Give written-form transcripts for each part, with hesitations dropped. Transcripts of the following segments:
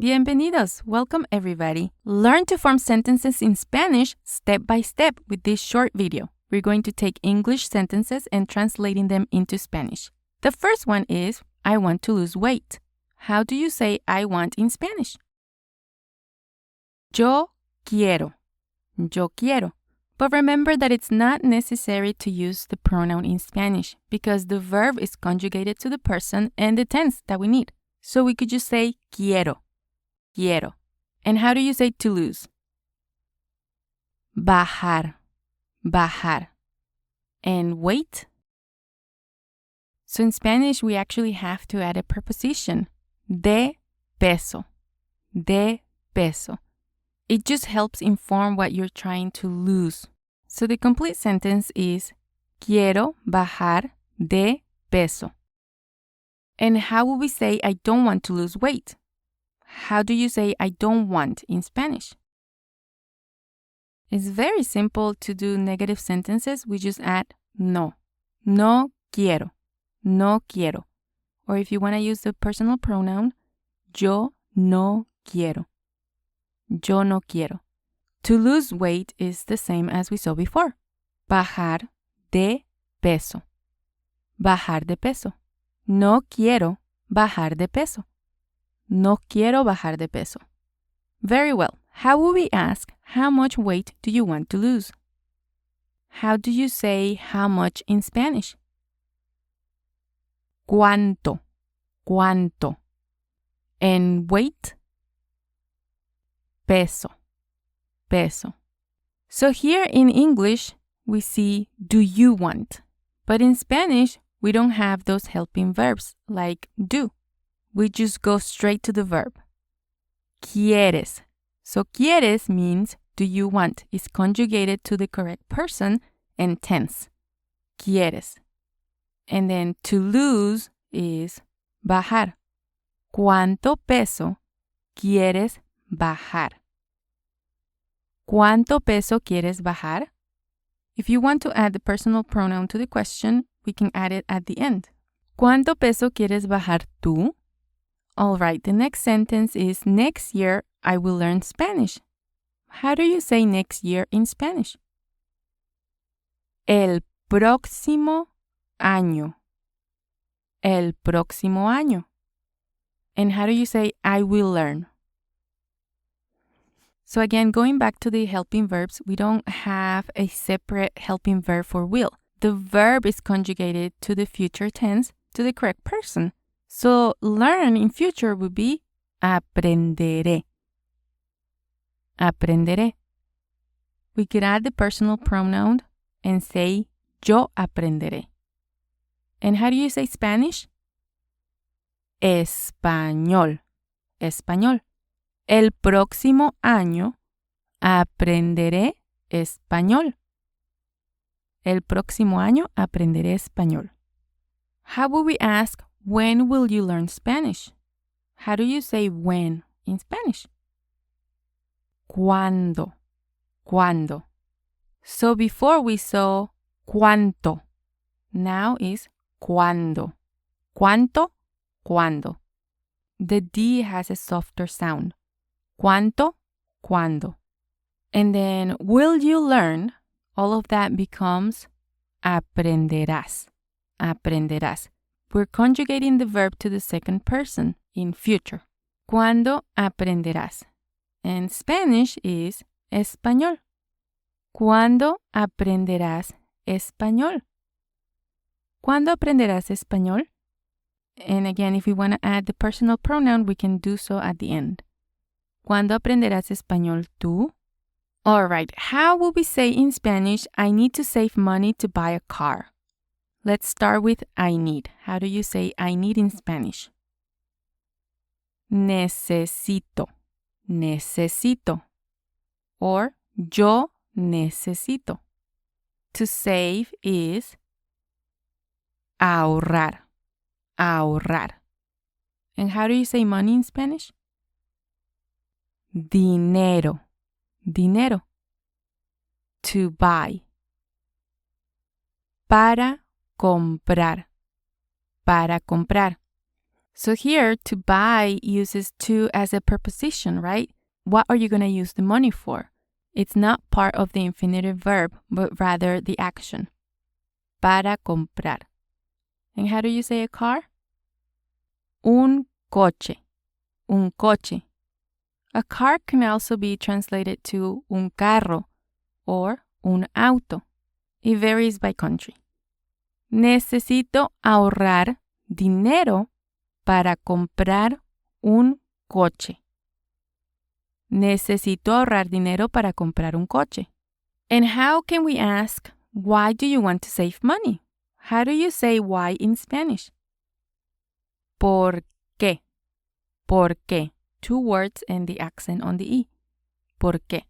Bienvenidos! Welcome everybody. Learn to form sentences in Spanish step by step with this short video. We're going to take English sentences and translating them into Spanish. The first one is, I want to lose weight. How do you say I want in Spanish? Yo quiero. Yo quiero. But remember that it's not necessary to use the pronoun in Spanish because the verb is conjugated to the person and the tense that we need. So we could just say quiero. Quiero. And how do you say to lose? Bajar. Bajar. And weight? So in Spanish, we actually have to add a preposition. De peso. De peso. It just helps inform what you're trying to lose. So the complete sentence is, quiero bajar de peso. And how would we say I don't want to lose weight? How do you say I don't want in Spanish? It's very simple to do negative sentences. We just add no. No quiero. No quiero. Or if you want to use the personal pronoun, yo no quiero. Yo no quiero. To lose weight is the same as we saw before. Bajar de peso. Bajar de peso. No quiero bajar de peso. No quiero bajar de peso. Very well. How would we ask, how much weight do you want to lose? How do you say how much in Spanish? ¿Cuánto? ¿Cuánto? And weight? Peso. Peso. So here in English, we see do you want? But in Spanish, we don't have those helping verbs like do. We just go straight to the verb. Quieres. So quieres means do you want. It's conjugated to the correct person and tense. Quieres. And then to lose is bajar. ¿Cuánto peso quieres bajar? ¿Cuánto peso quieres bajar? If you want to add the personal pronoun to the question, we can add it at the end. ¿Cuánto peso quieres bajar tú? All right, the next sentence is next year I will learn Spanish. How do you say next year in Spanish? El próximo año. El próximo año. And how do you say I will learn? So again, going back to the helping verbs, we don't have a separate helping verb for will. The verb is conjugated to the future tense to the correct person. So learn in future would be aprenderé. Aprenderé. We could add the personal pronoun and say yo aprenderé. And how do you say Spanish? Español. Español. El próximo año aprenderé español. El próximo año aprenderé español. How would we ask, when will you learn Spanish? How do you say when in Spanish? ¿Cuándo? ¿Cuándo? So before we saw cuánto. Now is cuándo. ¿Cuánto? ¿Cuándo? The D has a softer sound. ¿Cuánto? ¿Cuándo? And then will you learn? All of that becomes aprenderás. Aprenderás. We're conjugating the verb to the second person in future. ¿Cuándo aprenderás? And Spanish is español. ¿Cuándo aprenderás español? ¿Cuándo aprenderás español? And again, if we want to add the personal pronoun, we can do so at the end. ¿Cuándo aprenderás español tú? All right, how will we say in Spanish, I need to save money to buy a car? Let's start with I need. How do you say I need in Spanish? Necesito. Necesito. Or yo necesito. To save is ahorrar. Ahorrar. And how do you say money in Spanish? Dinero. Dinero. To buy. Para comprar. Para comprar. So here, to buy uses to as a preposition, right? What are you going to use the money for? It's not part of the infinitive verb, but rather the action. Para comprar. And how do you say a car? Un coche. Un coche. A car can also be translated to un carro or un auto. It varies by country. Necesito ahorrar dinero para comprar un coche. Necesito ahorrar dinero para comprar un coche. And how can we ask, why do you want to save money? How do you say why in Spanish? ¿Por qué? ¿Por qué? 2 words and the accent on the E. ¿Por qué?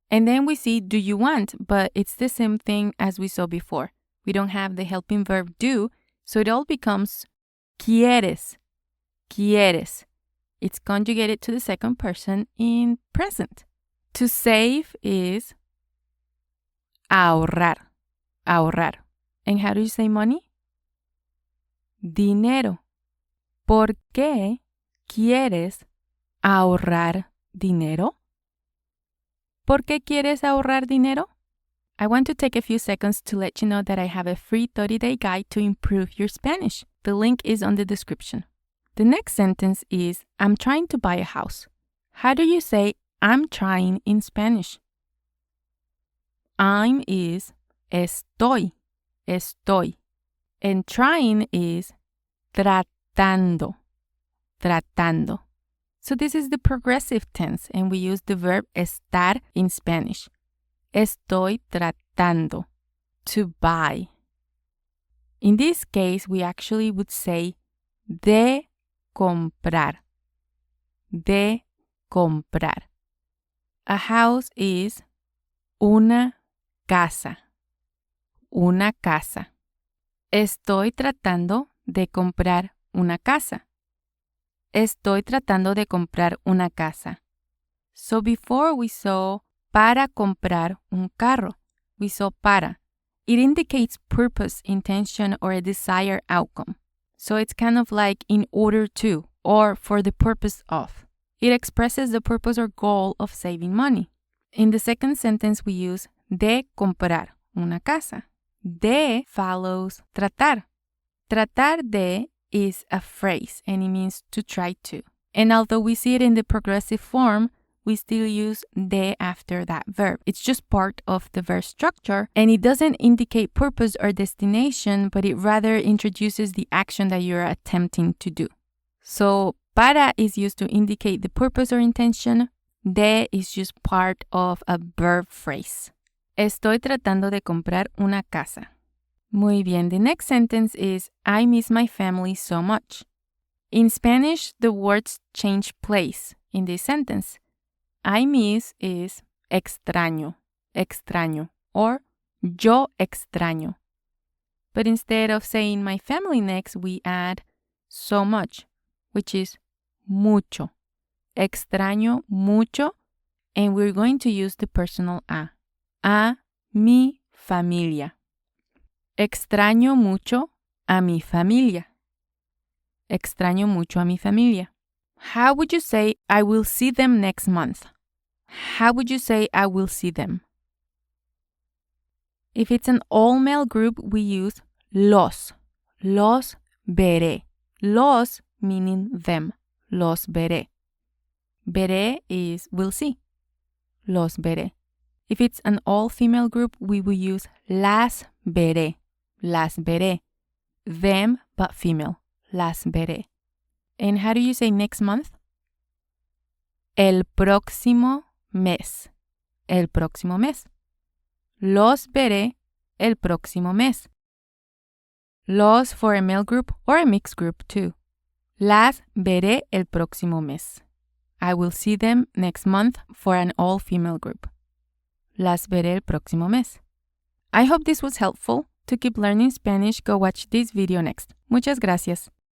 And then we see do you want, but it's the same thing as we saw before. We don't have the helping verb do, so it all becomes quieres. Quieres. It's conjugated to the second person in present. To save is ahorrar. Ahorrar. And how do you say money? Dinero. ¿Por qué quieres ahorrar dinero? ¿Por qué quieres ahorrar dinero? I want to take a few seconds to let you know that I have a free 30-day guide to improve your Spanish. The link is on the description. The next sentence is, I'm trying to buy a house. How do you say I'm trying in Spanish? I'm is estoy. Estoy. And trying is tratando. Tratando. So this is the progressive tense, and we use the verb estar in Spanish. Estoy tratando. To buy. In this case, we actually would say de comprar. De comprar. A house is una casa. Una casa. Estoy tratando de comprar una casa. Estoy tratando de comprar una casa. So before we saw para comprar un carro. We saw para. It indicates purpose, intention, or a desired outcome. So it's kind of like in order to, or for the purpose of. It expresses the purpose or goal of saving money. In the second sentence, we use de comprar una casa. De follows tratar. Tratar de is a phrase and it means to try to. And although we see it in the progressive form, we still use de after that verb. It's just part of the verb structure and it doesn't indicate purpose or destination, but it rather introduces the action that you're attempting to do. So para is used to indicate the purpose or intention. De is just part of a verb phrase. Estoy tratando de comprar una casa. Muy bien. The next sentence is, I miss my family so much. In Spanish, the words change place in this sentence. I miss is extraño, extraño, or yo extraño. But instead of saying my family next, we add so much, which is mucho. Extraño mucho, and we're going to use the personal a. A mi familia. Extraño mucho a mi familia. Extraño mucho a mi familia. How would you say I will see them next month? How would you say I will see them? If it's an all-male group, we use los. Los veré. Los meaning them. Los veré. Veré is will see. Los veré. If it's an all-female group, we will use las veré. Las veré. Them, but female. Las veré. And how do you say next month? El próximo mes. El próximo mes. Los veré el próximo mes. Los for a male group or a mixed group too. Las veré el próximo mes. I will see them next month for an all-female group. Las veré el próximo mes. I hope this was helpful. To keep learning Spanish, go watch this video next. Muchas gracias.